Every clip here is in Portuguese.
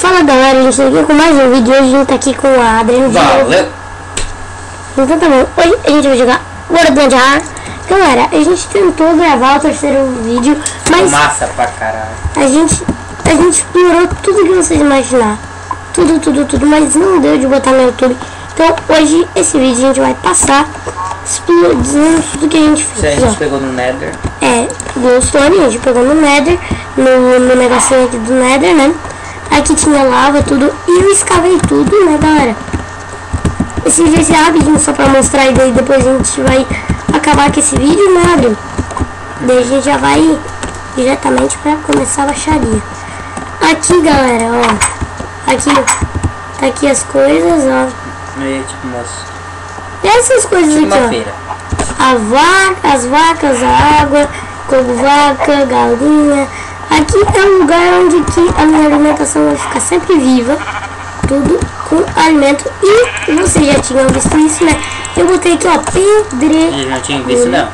Fala galera, a gente tá aqui com mais um vídeo. Hoje a gente tá aqui com a Adriana. Valeu! Então tá bom, hoje a gente vai jogar World of War. Galera, a gente tentou gravar o terceiro vídeo, mas massa pra caralho. a gente explorou tudo que vocês imaginar. Tudo, mas não deu de botar no YouTube. Então hoje, esse vídeo a gente vai passar explodindo tudo que a gente fez. A gente pegou no Nether. É, Glowstone, a gente pegou no Nether, no negocinho aqui do Nether, né? Aqui tinha lava, tudo, e eu escavei tudo, né, galera? Esse vídeo vai ser rapidinho só pra mostrar, e daí depois a gente vai acabar com esse vídeo, né, Adriano? Daí a gente já vai diretamente pra começar a baixaria. Aqui, galera, ó, aqui, tá aqui as coisas, ó. É tipo umas... Essas coisas tipo aqui, uma ó. feira. As vacas, a água, como vaca, galinha. Aqui é um lugar onde que a minha alimentação vai ficar sempre viva. Tudo com alimento. E vocês já tinham visto isso, né? Eu botei aqui, ó, pedreiro. Eu não tinha visto, não.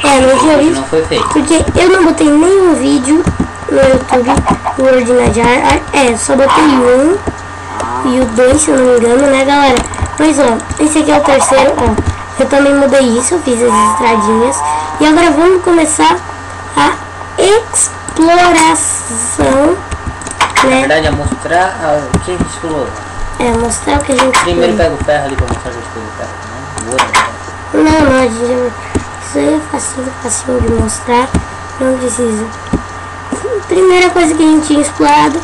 É, não tinha visto. Não foi feito. Porque eu não botei nenhum vídeo no YouTube do World of War. É, só botei um e o 2, se eu não me engano, né, galera? Mas, ó, esse aqui é o terceiro, ó. Eu também mudei isso, eu fiz as estradinhas. E agora vamos começar a exploração, Na né? verdade é mostrar o que a gente explorou. É, mostrar o que a gente Primeiro fez. pega o ferro ali pra mostrar que a gente pegou o ferro, né? Não, a gente... Isso aí é facinho de mostrar. Não precisa. Primeira coisa que a gente tinha explorado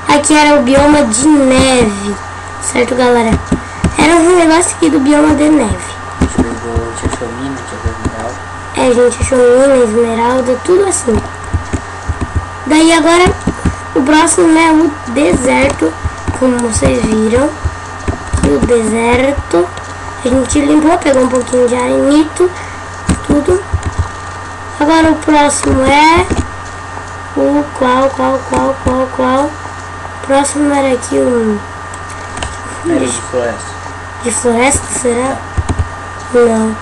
aqui era o bioma de neve. Certo, galera? Era um negócio aqui do bioma de neve. A gente achou mina, a gente achou esmeralda. É, a gente achou mina, esmeralda, tudo assim. Daí agora, o próximo é o deserto, como vocês viram. E o deserto, a gente limpou, pegou um pouquinho de arenito, tudo. Agora o próximo é o qual? O próximo era aqui o... Era de floresta. De floresta, será? Não.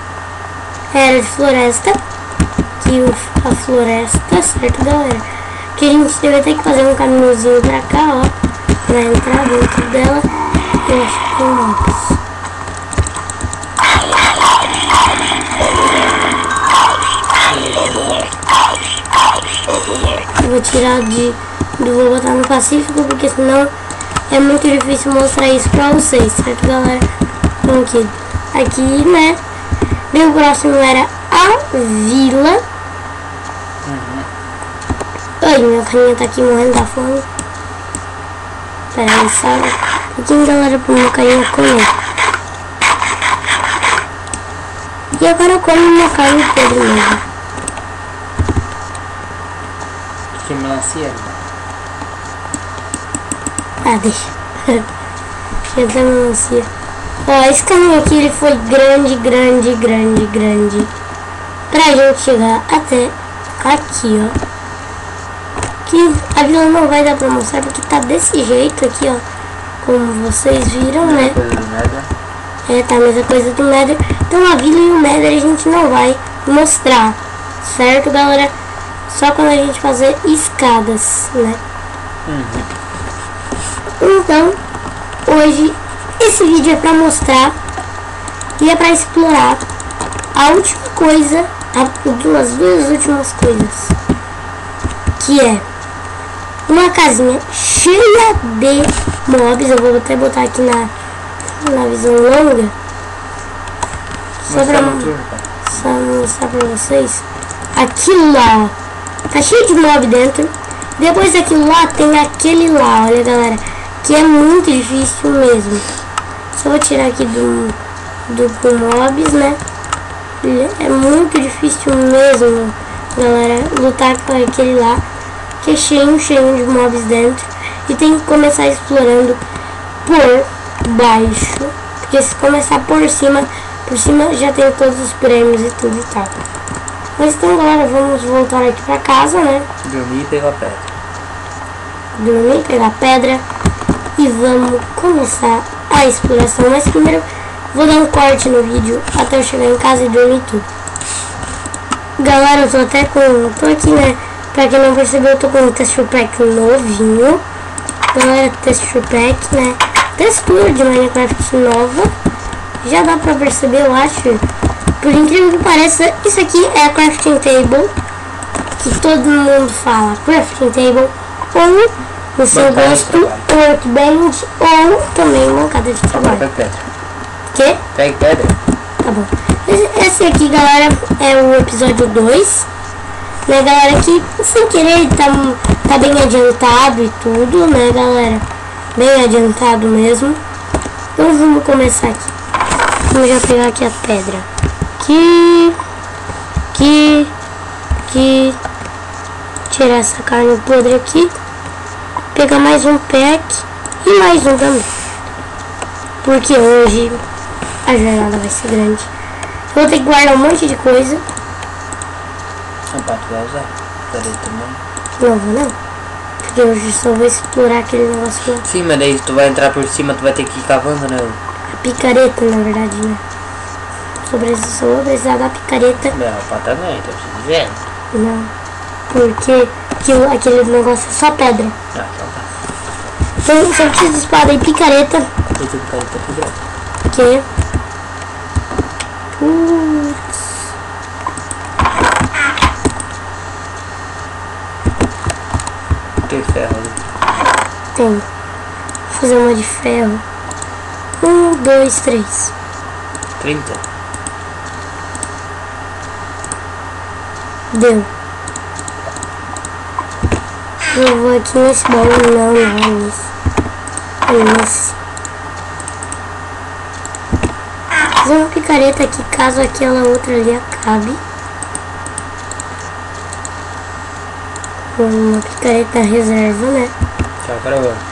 Era de floresta. Que a floresta, certo, galera? Que a gente deve ter que fazer um caminhozinho pra cá, ó. Pra entrar dentro dela. Eu acho que tem mapas. Eu vou tirar vou botar no Pacífico, porque senão é muito difícil mostrar isso pra vocês, certo, galera? Então aqui, né? E o próximo era a vila. Ai, minha carinha tá aqui morrendo da fome. Pera aí, sabe? Aqui, galera, pro meu carinha comer. E agora eu como uma carne podre mesmo. Que melancia? Ah, deixa. Deixa eu dar melancia. Ó, esse caminho aqui, ele foi grande. Pra gente chegar até aqui, ó. Que a vila não vai dar pra mostrar, porque tá desse jeito aqui, ó. Como vocês viram, né? Coisa do Nether. É, tá a mesma coisa do Nether. Então a vila e o Nether a gente não vai mostrar, certo, galera? Só quando a gente fazer escadas, né? Então, hoje esse vídeo é pra mostrar e é pra explorar a última coisa, as duas últimas coisas, que é uma casinha cheia de mobs. Eu vou até botar aqui na visão longa, só pra mostrar pra vocês. Aquilo lá, ó, tá cheio de mob dentro. Depois daquilo lá tem aquele lá, olha, galera, que é muito difícil mesmo. Só vou tirar aqui do mobs, né? É muito difícil mesmo, galera, lutar com aquele lá, que é cheio de mobs dentro. E tem que começar explorando por baixo, porque se começar por cima já tem todos os prêmios e tudo e tal. Mas então, galera, vamos voltar aqui pra casa, né? Dormir e pegar pedra. Dormir, pegar pedra e vamos começar a exploração. Mas primeiro vou dar um corte no vídeo até eu chegar em casa e dormir tudo. Galera, eu tô aqui, né? Pra quem não percebeu, eu tô com um texture pack novinho. Galera, texture pack, né? Textura de Minecraft nova. Já dá pra perceber, eu acho. Por incrível que pareça, isso aqui é a crafting table. Que todo mundo fala crafting table. Ou, no seu gosto, workbench. Ou também bancada de trabalho. Pega pedra. Que? Pega pedra. Tá bom. Esse aqui, galera, é o episódio 2. Né, galera, que sem querer tá bem adiantado e tudo, né, galera? Bem adiantado mesmo. Então vamos começar aqui. Vamos já pegar aqui a pedra. Aqui. Tirar essa carne podre aqui. Pegar mais um pack e mais um também. Porque hoje a jornada vai ser grande. Eu vou ter que guardar um monte de coisa. Opa, tu vai usar? Peraí também. Não vou não. Porque hoje só vou explorar aquele negócio lá. Sim, mas daí se tu vai entrar por cima, tu vai ter que ir cavando, né? A picareta, na verdade, né? Só vou precisar da picareta. Não, pá, também, então precisa de ver. Não. Porque aquele negócio é só pedra. Ah, então tá. Então só preciso de espada e picareta. Eu tenho que cair pra tu ver. Que... Putz. Tem ferro ali. Tem. Vou fazer uma de ferro. 1, 2, 3. 30. Deu. Eu vou aqui nesse baú. Não, nesse. Nesse. Fazer uma picareta aqui caso aquela outra ali acabe. Uma picareta reserva, né? Tchau, gravando.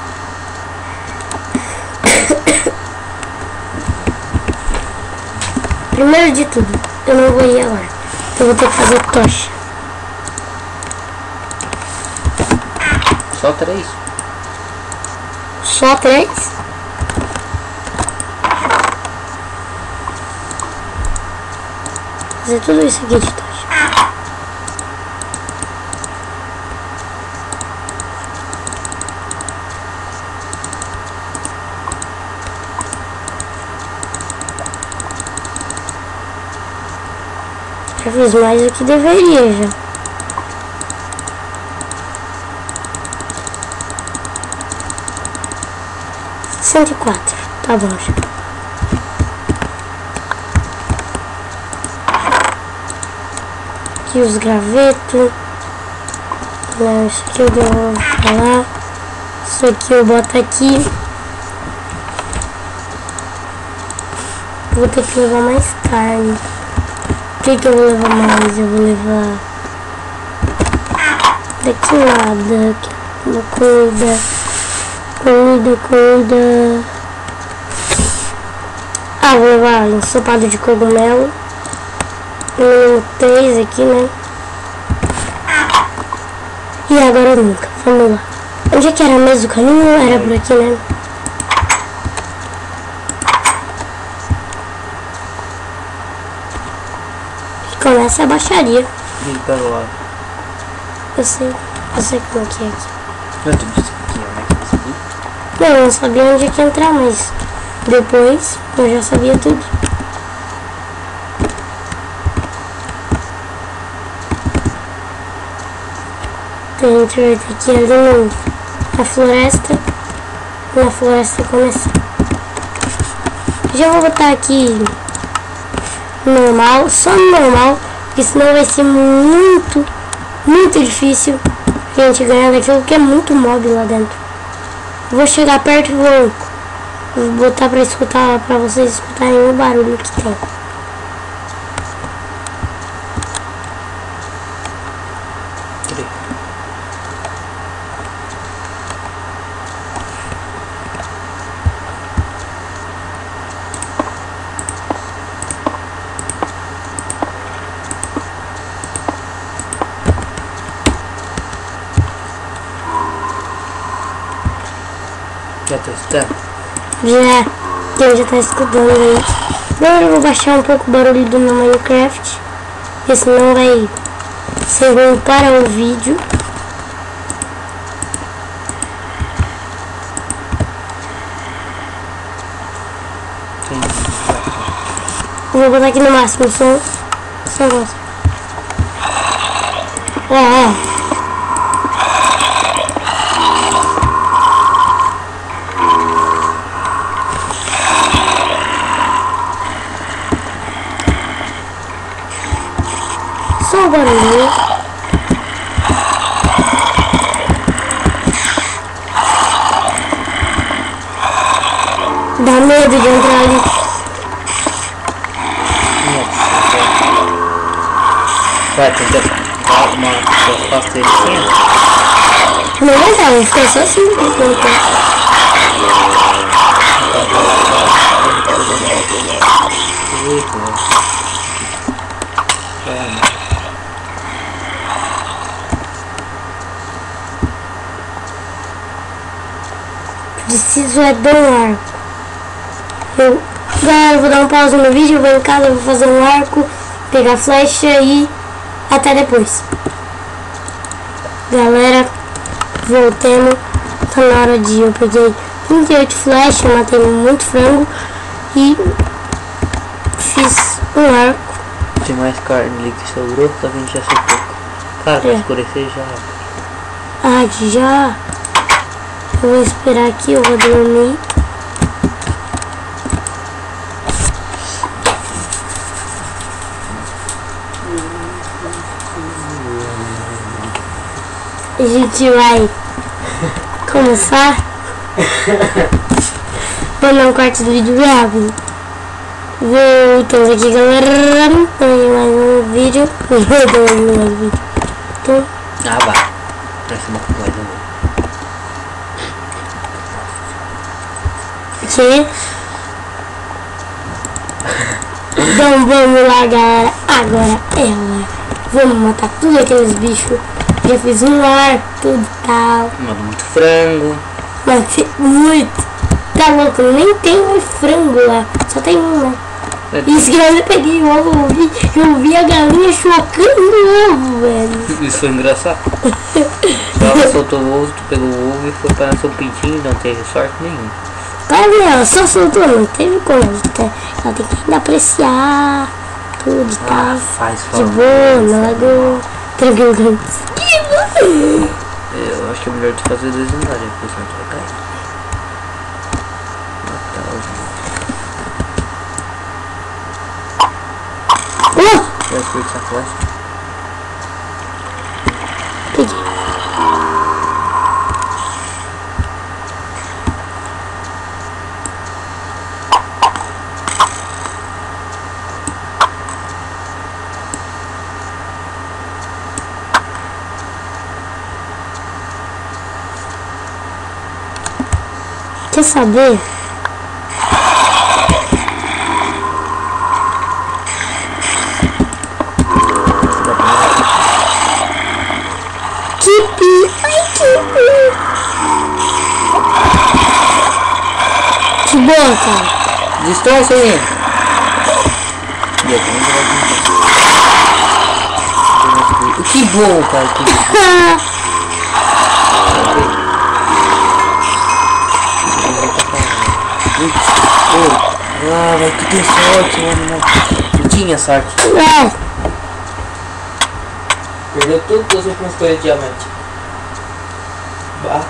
Primeiro de tudo, eu não vou ir agora. Eu vou ter que fazer tocha. Só 3. Só 3? Fazer tudo isso aqui de tocha. Já fiz mais do que deveria já. Cento e 4, tá bom já. Aqui os gravetos. Não, isso aqui eu devo falar. Isso aqui eu boto aqui. Vou ter que levar mais carne. O que eu vou levar mais? Eu vou levar daqui nada, comida. Ah, vou levar ensopado de cogumelo. Número 3 aqui, né? E agora nunca. Vamos lá. Onde é que era mesmo o caminho? Era por aqui, né? Começa a baixaria. Vim pelo lado. Eu sei como é que é aqui. Eu te disse que onde é que eu subi? Não, eu não sabia onde é que entrar, mas depois eu já sabia tudo. Então a gente vai ter que ir ali na floresta. Na floresta começar. Já vou botar aqui normal, só no normal, porque senão vai ser muito difícil a gente ganhar daquilo que é muito mob lá dentro. Vou chegar perto e vou botar pra escutar, pra vocês escutarem o barulho que tem. Já tá escutando? Já, quem já tá escutando aí. Agora eu vou baixar um pouco o barulho do meu Minecraft, porque senão vai ser ruim para o vídeo. Vou botar aqui no máximo, só gosto. Ó. Só o barulho. Dá medo de entrar ali. Vai, tenta dar uma afasta ele assim. Não vai entrar, vai ficar só assim. Preciso é de um arco. Galera, eu vou dar um pausa no vídeo, eu vou em casa, vou fazer um arco, pegar a flecha e até depois. Galera, voltando, tá na hora de eu peguei 38 flechas, matei muito frango e fiz um arco. Tem mais carne ali que sobrou, só que a gente já sei pouco. Cara, vai escurecer já. Ah, já. Eu vou esperar aqui, eu vou dormir. A gente vai começar. Vou dar um corte do vídeo bem rápido. Voltamos aqui, galera. Tem mais um vídeo. Então, vai. Parece uma coisa boa. Então vamos lá, galera. Agora é hora. Vamos matar tudo aqueles bichos. Já fiz um arco, tudo tal. Mano, muito frango. Matei muito. Tá louco, nem tem mais frango lá. Só tem um, né? Isso que eu peguei o ovo, eu vi a galinha chocando o ovo, velho. Isso foi engraçado. Ela soltou o ovo, tu pegou o ovo e foi para seu pintinho, não teve sorte nenhuma. Claro, ela só soltou, não teve como. Ela tem que ainda apreciar tudo e tal. Faz de boa, na lagoa. Tranquilo. Eu acho que é melhor tu fazer 2 unidades, porque senão tu vai cair. Já foi essa flecha? Peguei. Quer saber? Que boa, cara. Distorce aí. Que bom, cara. Vai tu ter sorte, mano. Eu tinha sorte. Não. Perdeu todas as últimas coisas de diamante. Bah.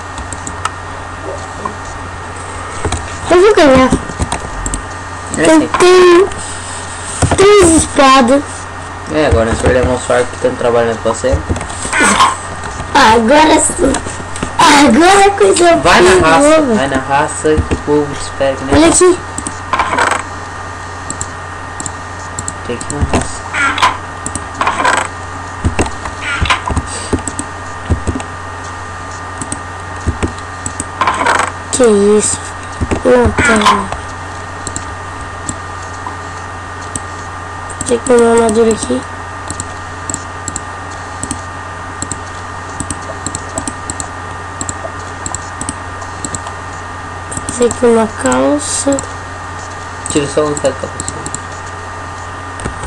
Eu vou ganhar. Eu tenho 3 espadas. Agora nós perdemos nosso arco que estamos trabalhando pra você. Agora sim. Agora é coisa boa. Vai na raça que o povo espera que nem. Olha aqui. Tem que ir na raça. Que isso? Não tem. Tem que pôr uma armadura aqui. Fazer aqui uma calça. Tira só um bocado pra você.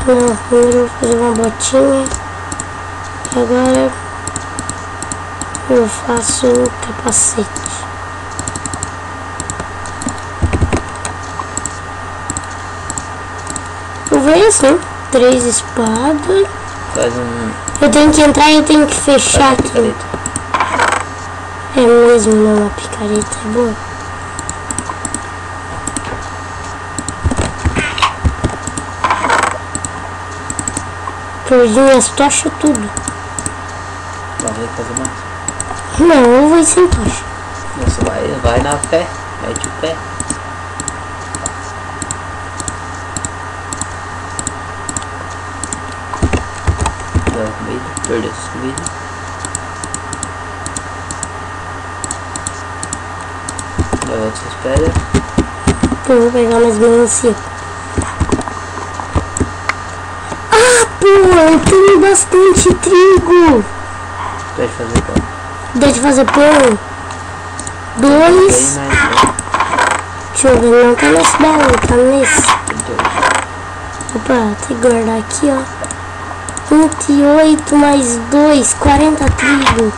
Não, primeiro eu vou fazer uma botinha. E agora eu faço o capacete. Eu vejo assim. 3 espadas. Faz um... Eu tenho que entrar e eu tenho que fechar tudo. É mesmo, não, a picareta é boa. Perdi minhas tochas tudo. Vai fazer mais? Não, eu vou ir sem tocha. Você vai na fé, mete o pé. Leva comida, perdeu essa comida. Leva outras pedras. Eu vou pegar mais melancia. Ah, pô, eu tenho bastante trigo. Pode fazer pão. Deixa eu fazer pão. 2. Deixa eu ver, não tá nesse baú, tá nesse. Opa, tem que guardar aqui, ó. 28 mais 2, 40 trigo.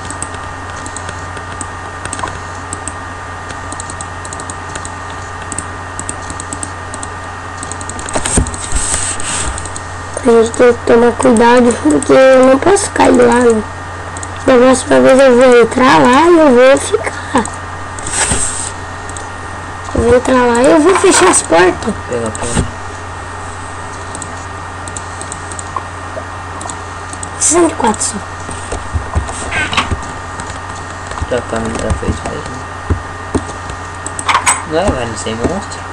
A gente tem que tomar cuidado, porque eu não posso cair lá, né? Da próxima vez eu vou entrar lá e eu vou ficar. Eu vou entrar lá e eu vou fechar as portas. Pega a porta. 64 só. Já o caminho tá feito mesmo. Não, velho, sem monstro.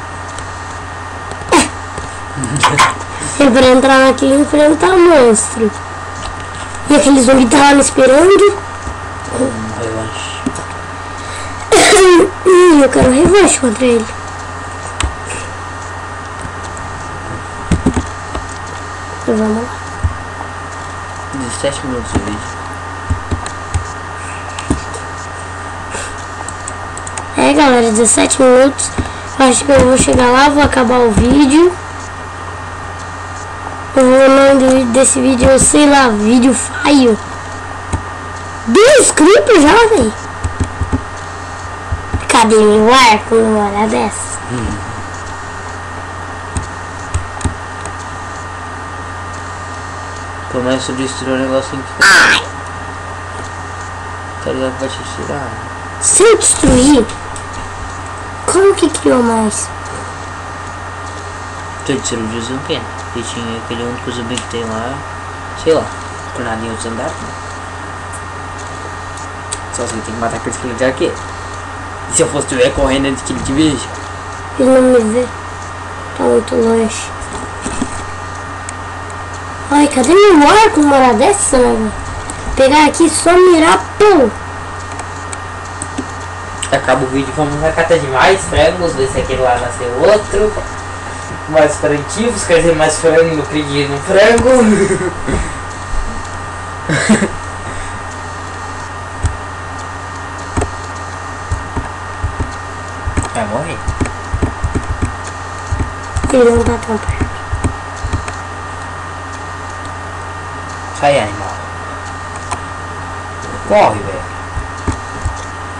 É pra entrar naquele e enfrentar monstro. E aquele zumbi tá lá me esperando. Revanche. Eu quero revanche contra ele. Então vamos lá. 17 minutos de vídeo. É, galera, 17 minutos. Eu acho que eu vou chegar lá, vou acabar o vídeo. O nome desse vídeo, eu sei lá, vídeo falho. 2 clipes já, velho. Cadê meu arco numa hora dessa? Começa a destruir o negócio em que... Tá ligado que vai te tirar? Se eu destruir, como que criou mais? Tu destruiu o zumbi. E tinha aquele único zumbi que tem lá, sei lá, por nada em outros andares. Só você tem que matar aquele esqueleto aqui. E se eu fosse estiver correndo antes que ele te veja? Ele não me vê. Tá muito longe. Ai, cadê meu arco numa hora dessa, né? Pegar aqui, só mirar, pum. Acaba o vídeo, vamos vai catar demais frangos, ver se aquele lá nasceu outro. Mais frantivos, quer dizer, mais frango no que no frango. Vai morrer. Ele não tá tão perto. Sai, animal. Corre, velho.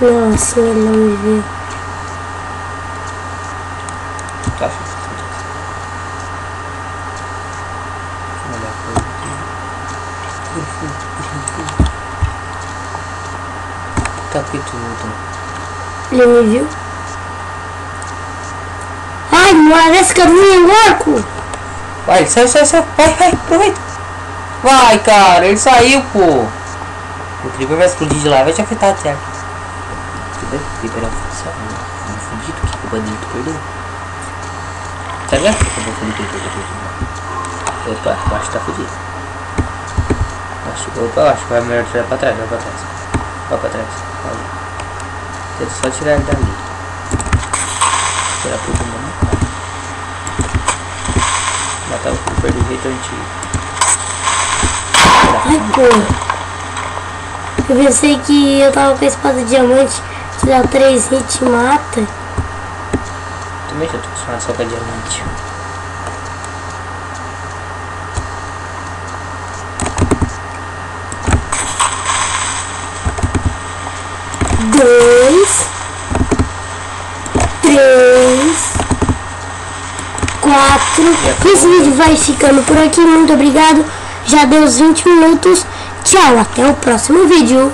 Não, assim ele não me viu. Tá achando? Tá aqui tudo. Ele me viu? Ai, mano, esse caminho é louco! Vai, sai, vai, aproveita. Vai, cara, ele saiu, pô. O Creeper vai explodir de lá, vai te afetar, certo? O Creeper é um fudido, que culpa dele tu perdeu. Tá vendo? Eu vou fudir tudo. Opa, eu acho que tá fudido. Opa, eu acho que vai melhor tirar pra trás, vai pra trás. Vai pra trás, vai. Tenta só tirar ele dali. Tirar tudo mundo. Matar o Creeper do jeito antigo. Ai, pô. Eu pensei que eu tava com a espada de diamante, se dá 3 hits mata. Também já tô acostumado só com a diamante. 4. Esse vídeo vai ficando por aqui. Muito obrigado. Já deu os 20 minutos. Tchau, até o próximo vídeo.